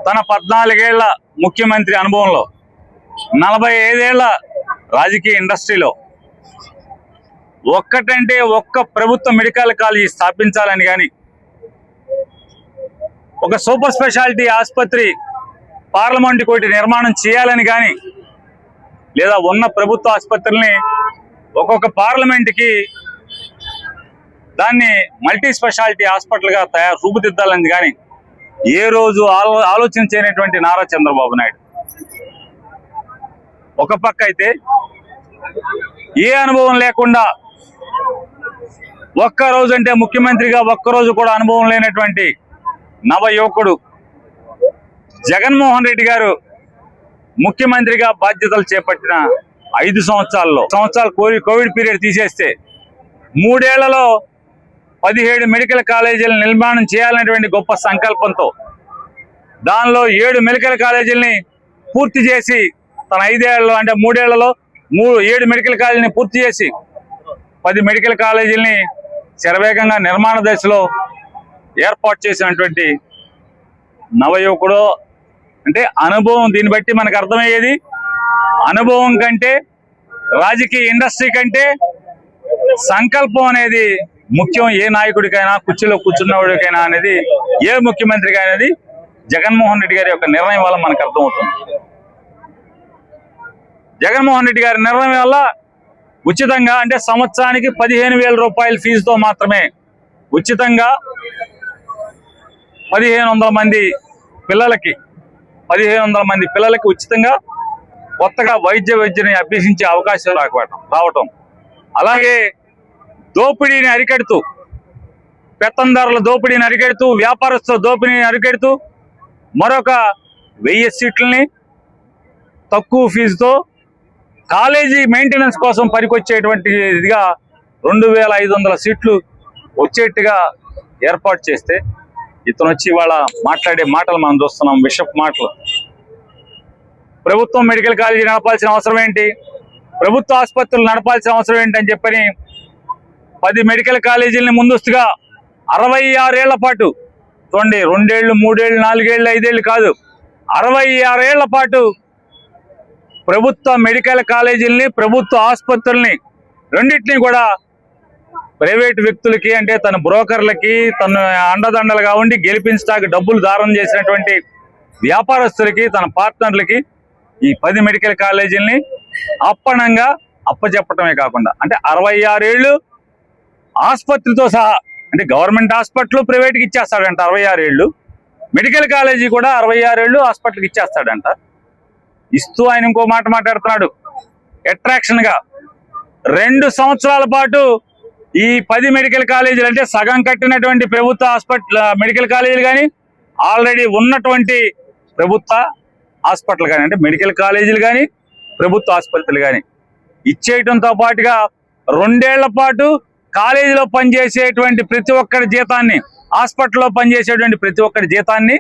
తన 14 ఏళ్ల ముఖ్యమంత్రి అనుభవంలో 45 ఏళ్ల రాజకీయ ఇండస్ట్రీలో ఒక్కటంటే ఒక్క ప్రభుత్వ మెడికల్ కాలేజీ స్థాపించాలని కానీ, ఒక సూపర్ స్పెషాలిటీ ఆసుపత్రి పార్లమెంటు కోటి నిర్మాణం చేయాలని కానీ, లేదా ఉన్న ప్రభుత్వ ఆసుపత్రుల్ని ఒక్కొక్క పార్లమెంటుకి దాన్ని మల్టీ స్పెషాలిటీ హాస్పిటల్గా రూపుదిద్దాలని కానీ ఏ రోజు ఆలోచన చేయనటువంటి నారా చంద్రబాబు నాయుడు ఒక పక్క అయితే, ఏ అనుభవం లేకుండా ఒక్కరోజు అంటే ముఖ్యమంత్రిగా ఒక్కరోజు కూడా అనుభవం లేనటువంటి నవ యువకుడు జగన్మోహన్ రెడ్డి గారు ముఖ్యమంత్రిగా బాధ్యతలు చేపట్టిన 5 సంవత్సరాలు కోవిడ్ పీరియడ్ తీసేస్తే 3 ఏళ్లలో 17 మెడికల్ కాలేజీలను నిర్మాణం చేయాలనేటువంటి గొప్ప సంకల్పంతో దానిలో 7 మెడికల్ కాలేజీలని పూర్తి చేసి తన 5 ఏళ్లలో అంటే 3 ఏళ్లలో 7 మెడికల్ కాలేజీని పూర్తి చేసి 10 మెడికల్ కాలేజీలని శరవేగంగా నిర్మాణ దశలో ఏర్పాటు చేసినటువంటి నవయువకుడు. అంటే అనుభవం, దీన్ని బట్టి మనకు అర్థమయ్యేది అనుభవం కంటే, రాజకీయ ఇండస్ట్రీ కంటే సంకల్పం అనేది ముఖ్యం. ఏ నాయకుడికైనా, కుర్చీలో కూర్చున్నవాడికైనా అనేది, ఏ ముఖ్యమంత్రికి అనేది జగన్మోహన్ రెడ్డి గారి యొక్క నిర్ణయం వల్ల మనకు అర్థమవుతుంది. జగన్మోహన్ రెడ్డి గారి నిర్ణయం వల్ల ఉచితంగా అంటే సంవత్సరానికి 15,000 రూపాయల ఫీజుతో మాత్రమే ఉచితంగా 1,500 మంది పిల్లలకి ఉచితంగా కొత్తగా వైద్యాన్ని అభ్యసించే అవకాశం రావటం, అలాగే దోపిడీని అరికడుతూ, పెత్తందారుల దోపిడీని అరికడుతూ, వ్యాపారస్తుల దోపిడీని అరికడుతూ మరొక 1000 సీట్లని తక్కువ ఫీజుతో కాలేజీ మెయింటెనెన్స్ కోసం పనికొచ్చేటువంటి ఇదిగా 2,500 సీట్లు వచ్చేట్టుగా ఏర్పాటు చేస్తే, ఇతను వచ్చి ఇవాళ మాట్లాడే మాటలు మనం చూస్తున్నాం, విషప్ మాటలు. ప్రభుత్వం మెడికల్ కాలేజీ నడపాల్సిన అవసరం ఏంటి, ప్రభుత్వ ఆసుపత్రులు నడపాల్సిన అవసరం ఏంటి అని చెప్పని 10 మెడికల్ కాలేజీలని ముందస్తుగా 66 ఏళ్ల పాటు, చూడండి, 2 ఏళ్ళు 3 ఏళ్ళు 4 ఏళ్ళు 5 ఏళ్ళు కాదు, 66 ఏళ్ల పాటు ప్రభుత్వ మెడికల్ కాలేజీలని, ప్రభుత్వ ఆసుపత్రుల్ని రెండింటినీ కూడా ప్రైవేటు వ్యక్తులకి, అంటే తన బ్రోకర్లకి, తన అండదండలుగా ఉండి గెలిపించడానికి డబ్బులు దారం చేసినటువంటి వ్యాపారస్తులకి, తన పార్ట్నర్లకి ఈ 10 మెడికల్ కాలేజీలని అప్పనంగా అప్పచెప్పటమే కాకుండా, అంటే 66 ఏళ్ళు ఆసుపత్రితో సహా, అంటే గవర్నమెంట్ హాస్పిటల్ ప్రైవేట్కి ఇచ్చేస్తాడంట 66 ఏళ్ళు, మెడికల్ కాలేజీ కూడా 66 ఏళ్ళు హాస్పిటల్కి ఇచ్చేస్తాడంట. ఇస్తూ ఆయన ఇంకో మాట మాట్లాడుతున్నాడు, అట్రాక్షన్గా 2 సంవత్సరాల పాటు ఈ 10 మెడికల్ కాలేజీలు, అంటే సగం కట్టినటువంటి ప్రభుత్వ మెడికల్ కాలేజీలు కానీ, ఆల్రెడీ ఉన్నటువంటి ప్రభుత్వ హాస్పిటల్ కానీ, అంటే మెడికల్ కాలేజీలు కానీ ప్రభుత్వ ఆసుపత్రులు కానీ ఇచ్చేయడంతో పాటుగా 2 ఏళ్ల పాటు కాలేజీలో పనిచేసేటువంటి ప్రతి ఒక్కరి జీతాన్ని, హాస్పిటల్లో పనిచేసేటువంటి ప్రతి ఒక్కరి జీతాన్ని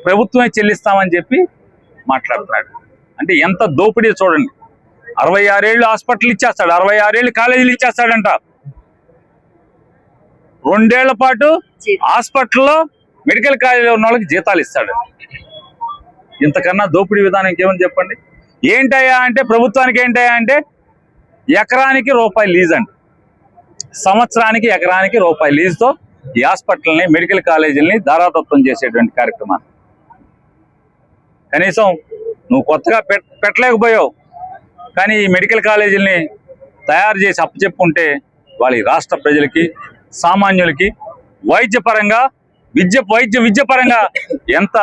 ప్రభుత్వమే చెల్లిస్తామని చెప్పి మాట్లాడుతున్నాడు. అంటే ఎంత దోపిడీ చూడండి. 66 ఏళ్ళు హాస్పిటల్ ఇచ్చేస్తాడు, 66 ఏళ్ళు కాలేజీలు ఇచ్చేస్తాడంట, 2 ఏళ్ల పాటు హాస్పిటల్లో మెడికల్ కాలేజీలో ఉన్న వాళ్ళకి జీతాలు ఇస్తాడు. ఇంతకన్నా దోపిడీ విధానం ఇంకేమని చెప్పండి. ఏంటయ్యా అంటే, ప్రభుత్వానికి ఏంటయ్యా అంటే ఎకరానికి రూపాయి లీజ్ అంట, సంవత్సరానికి ఎకరానికి రూపాయి లీజుతో ఈ హాస్పిటల్ని, మెడికల్ కాలేజీలని దారాదత్తం చేసేటువంటి కార్యక్రమాన్ని కనీసం నువ్వు కొత్తగా పెట్టలేకపోయావు, కానీ ఈ మెడికల్ కాలేజీలని తయారు చేసి అప్పచెప్పుంటే వాళ్ళ రాష్ట్ర ప్రజలకి, సామాన్యులకి వైద్యపరంగా, విద్యపరంగా ఎంత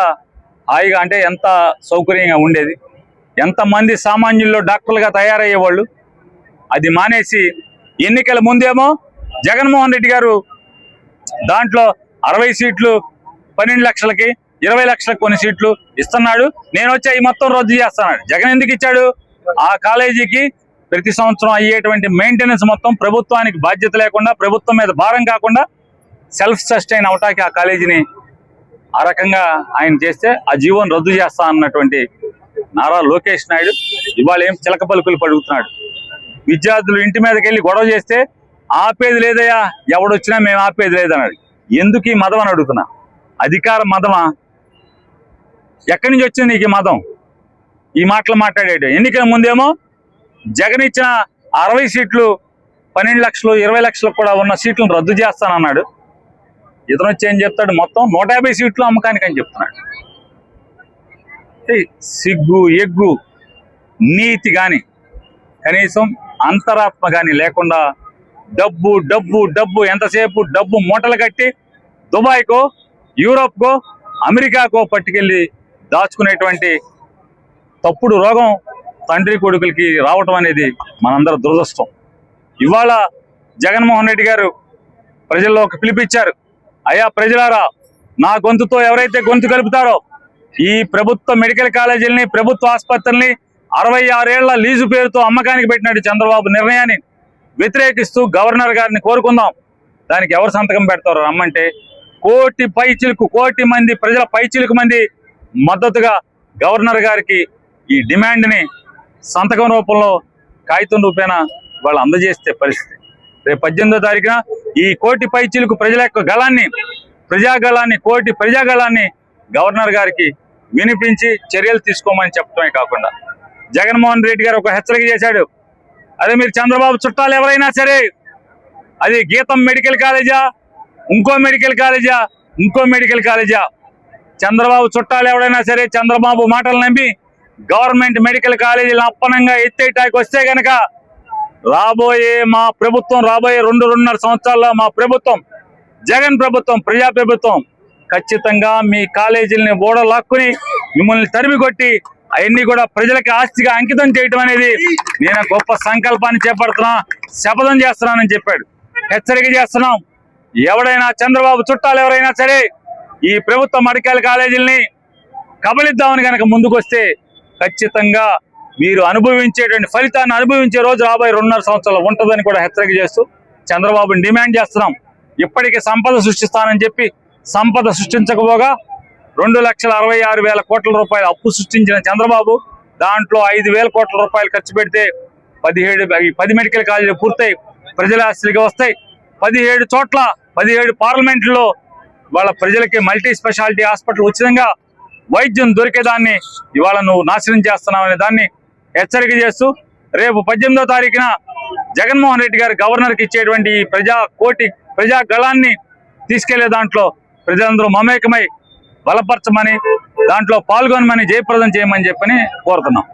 హాయిగా, అంటే ఎంత సౌకర్యంగా ఉండేది. ఎంతమంది సామాన్యుల్లో డాక్టర్లుగా తయారయ్యేవాళ్ళు. అది మానేసి ఎన్నికల ముందేమో జగన్మోహన్ రెడ్డి గారు దాంట్లో 60 సీట్లు 12 లక్షలకి, 20 లక్షలకు కొన్ని సీట్లు ఇస్తున్నాడు, నేను వచ్చి అవి మొత్తం రద్దు చేస్తున్నాడు. జగన్ ఎందుకు ఇచ్చాడు? ఆ కాలేజీకి ప్రతి సంవత్సరం అయ్యేటువంటి మెయింటెనెన్స్ మొత్తం ప్రభుత్వానికి బాధ్యత లేకుండా, ప్రభుత్వం మీద భారం కాకుండా సెల్ఫ్ సస్టైన్ అవటానికి ఆ కాలేజీని ఆ రకంగా ఆయన చేస్తే ఆ జీవోని రద్దు చేస్తా అన్నటువంటి నారా లోకేష్ నాయుడు ఇవాళ ఏం చిలక పలుకులు పడుగుతున్నాడు. విద్యార్థులు ఇంటి మీదకి వెళ్ళి గొడవ చేస్తే ఆపేది లేదయ్యా, ఎవడొచ్చినా మేము ఆపేది లేదన్నాడు. ఎందుకు ఈ మదం అని అడుగుతున్నా. అధికార మదమా? ఎక్కడి నుంచి వచ్చింది నీకు ఈ మదం? ఈ మాటలు మాట్లాడేటి. ఎన్నికల ముందేమో జగన్ ఇచ్చిన 60 సీట్లు 12 లక్షలు 20 లక్షలకు కూడా ఉన్న సీట్లను రద్దు చేస్తానన్నాడు. ఇతను వచ్చి ఏం చెప్తాడు? మొత్తం 150 సీట్లు అమ్మకానికి అని చెప్తున్నాడు. సిగ్గు ఎగ్గు నీతి కానీ కనీసం అంతరాత్మ కానీ లేకుండా డబ్బు డబ్బు డబ్బు ఎంతసేపు డబ్బు మూటలు కట్టి దుబాయ్కో యూరోప్కో అమెరికాకో పట్టుకెళ్ళి దాచుకునేటువంటి తప్పుడు రోగం తండ్రి కొడుకులకి రావటం అనేది మనందరి దురదృష్టం. ఇవాళ జగన్మోహన్ రెడ్డి గారు ప్రజల్లోకి పిలిపించారు. అయ్యా ప్రజలారా, నా గొంతుతో ఎవరైతే గొంతు కలుపుతారో ఈ ప్రభుత్వ మెడికల్ కాలేజీలని ప్రభుత్వ ఆసుపత్రుల్ని 66 ఏళ్ల లీజు పేరుతో అమ్మకానికి పెట్టినట్టు చంద్రబాబు నిర్ణయాన్ని వ్యతిరేకిస్తూ గవర్నర్ గారిని కోరుకుందాం. దానికి ఎవరు సంతకం పెడతారో రమ్మంటే కోటి మంది ప్రజల పైచిలుకు మంది మద్దతుగా గవర్నర్ గారికి ఈ డిమాండ్ని సంతకం రూపంలో కాగితం రూపేణ వాళ్ళు అందజేస్తే పరిస్థితి. రేపు 18వ తారీఖున ఈ కోటి పైచిలుకు ప్రజల యొక్క గళాన్ని కోటి ప్రజాగళాన్ని గవర్నర్ గారికి వినిపించి చర్యలు తీసుకోమని చెప్పడమే కాకుండా జగన్మోహన్ రెడ్డి గారు ఒక హెచ్చరిక చేశాడు. అదే మీరు చంద్రబాబు చుట్టాలు ఎవరైనా సరే, అది గీతం మెడికల్ కాలేజా, ఇంకో మెడికల్ కాలేజా, చంద్రబాబు చుట్టాలు ఎవరైనా సరే చంద్రబాబు మాటలు నమ్మి గవర్నమెంట్ మెడికల్ కాలేజీలను అప్పనంగా ఎత్తేటానికి వస్తే గనక రాబోయే 2.5 సంవత్సరాల్లో మా ప్రభుత్వం, జగన్ ప్రభుత్వం, ప్రజా ప్రభుత్వం ఖచ్చితంగా మీ కాలేజీలని ఓడలాక్కుని మిమ్మల్ని తరిమి కొట్టి అవన్నీ కూడా ప్రజలకి ఆస్తిగా అంకితం చేయడం అనేది నేను గొప్ప సంకల్పాన్ని చేపడుతున్నా, శపథం చేస్తున్నానని చెప్పాడు. హెచ్చరిక చేస్తున్నాం. ఎవడైనా చంద్రబాబు చుట్టాలు ఎవరైనా సరే ఈ ప్రభుత్వ మెడికల్ కాలేజీలని కబలిద్దామని కనుక ముందుకు వస్తే ఖచ్చితంగా మీరు అనుభవించేటువంటి ఫలితాన్ని అనుభవించే రోజు రాబోయే 2.5 సంవత్సరాలు ఉంటుందని కూడా హెచ్చరిక చేస్తూ చంద్రబాబుని డిమాండ్ చేస్తున్నాం. ఇప్పటికే సంపద సృష్టిస్తానని చెప్పి సంపద సృష్టించకపోగా 2,66,000 కోట్ల రూపాయలు అప్పు సృష్టించిన చంద్రబాబు దాంట్లో 5,000 కోట్ల రూపాయలు ఖర్చు పెడితే 10 మెడికల్ కాలేజీలు పూర్తయి ప్రజల ఆస్తులుగా వస్తాయి. 17 పార్లమెంట్లో వాళ్ళ ప్రజలకి మల్టీ స్పెషాలిటీ హాస్పిటల్ ఉచితంగా వైద్యం దొరికేదాన్ని ఇవాళ నువ్వు నాశనం చేస్తున్నావు అనే దాన్ని హెచ్చరిక చేస్తూ రేపు 18వ తారీఖున జగన్మోహన్ రెడ్డి గారు గవర్నర్కి ఇచ్చేటువంటి ప్రజా గళాన్ని తీసుకెళ్లే దాంట్లో ప్రజలందరూ మమేకమై బలపరచమని, దాంట్లో పాల్గొనమని, జయప్రదం చేయమని చెప్పని కోరుతున్నాం.